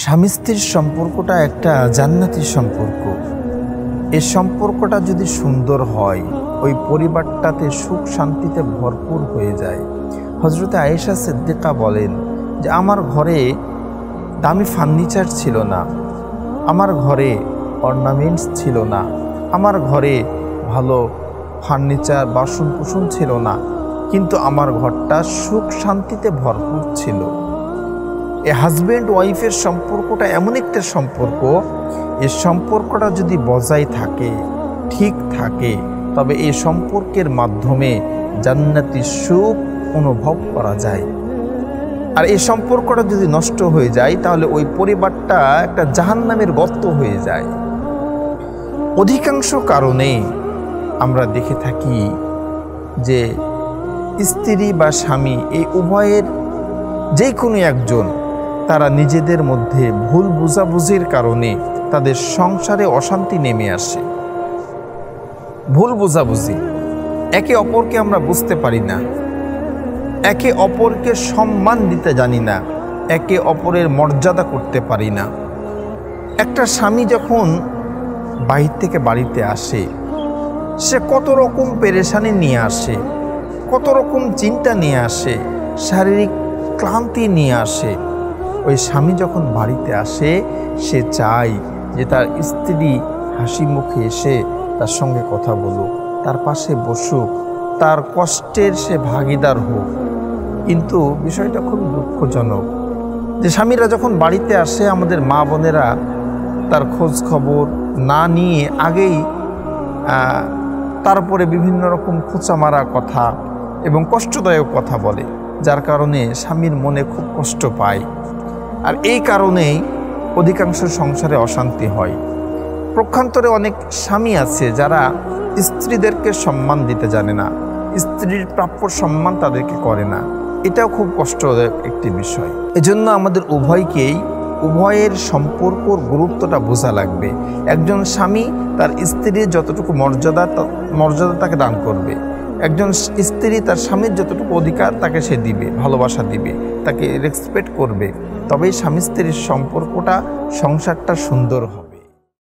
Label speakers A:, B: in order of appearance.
A: স্বামী স্ত্রীর সম্পর্কটা একটা জান্নাতি সম্পর্ক। এই সম্পর্কটা যদি সুন্দর হয়, ওই পরিবারটাতে সুখ শান্তিতে ভরপুর হয়ে যায়। হযরতে আয়েশা সিদ্দিকা বলেন যে আমার ঘরে দামি ফার্নিচার ছিল না, আমার ঘরে অর্নামেন্টস ছিল না, আমার ঘরে ভালো ফার্নিচার বাসন কুসন ছিল না, কিন্তু আমার ঘরটা সুখ শান্তিতে ভরপুর ছিল। এই হাজব্যান্ড ওয়াইফের সম্পর্কটা এমন একটা সম্পর্ক, এই সম্পর্কটা যদি বজায় থাকে, ঠিক থাকে, তবে এই সম্পর্কের মাধ্যমে জান্নাতি সুখ অনুভব করা যায়। আর এই সম্পর্কটা যদি নষ্ট হয়ে যায়, তাহলে ওই পরিবারটা একটা জাহান্নামের গর্ত হয়ে যায়। অধিকাংশ কারণে আমরা দেখে থাকি যে স্ত্রী বা স্বামী এই উভয়ের যে কোনো একজন, তারা নিজেদের মধ্যে ভুল বোঝাবুঝির কারণে তাদের সংসারে অশান্তি নেমে আসে। ভুল বোঝাবুঝি, একে অপরকে আমরা বুঝতে পারি না, একে অপরকে সম্মান দিতে জানি না, একে অপরের মর্যাদা করতে পারি না। একটা স্বামী যখন বাহির থেকে বাড়িতে আসে, সে কত রকম পেরেশানি নিয়ে আসে, কত রকম চিন্তা নিয়ে আসে, শারীরিক ক্লান্তি নিয়ে আসে। ওই স্বামী যখন বাড়িতে আসে, সে চায় যে তার স্ত্রী হাসি মুখে এসে তার সঙ্গে কথা বলুক, তার পাশে বসুক, তার কষ্টের সে ভাগিদার হোক। কিন্তু বিষয়টা খুব দুঃখজনক যে স্বামীরা যখন বাড়িতে আসে, আমাদের মা বোনেরা তার খোঁজ খবর না নিয়ে আগেই তারপরে বিভিন্ন রকম খোঁচা মারা কথা এবং কষ্টদায়ক কথা বলে, যার কারণে স্বামীর মনে খুব কষ্ট পায়। আর এই কারণেই অধিকাংশ সংসারে অশান্তি হয়। পক্ষান্তরে অনেক স্বামী আছে যারা স্ত্রীদেরকে সম্মান দিতে জানে না, স্ত্রীর প্রাপ্য সম্মান তাদেরকে করে না। এটাও খুব কষ্টদায়ক একটি বিষয়। এজন্য আমাদের উভয়ের সম্পর্কর গুরুত্বটা বোঝা লাগবে। একজন স্বামী তার স্ত্রীর যতটুকু মর্যাদা তাকে দান করবে, একজন স্ত্রী তার স্বামীর যতটুকু অধিকার তাকে সে দিবে, ভালোবাসা দিবে, তাকে রেসপেক্ট করবে, তবেই স্বামী স্ত্রীর সম্পর্কটা, সংসারটা সুন্দর হবে।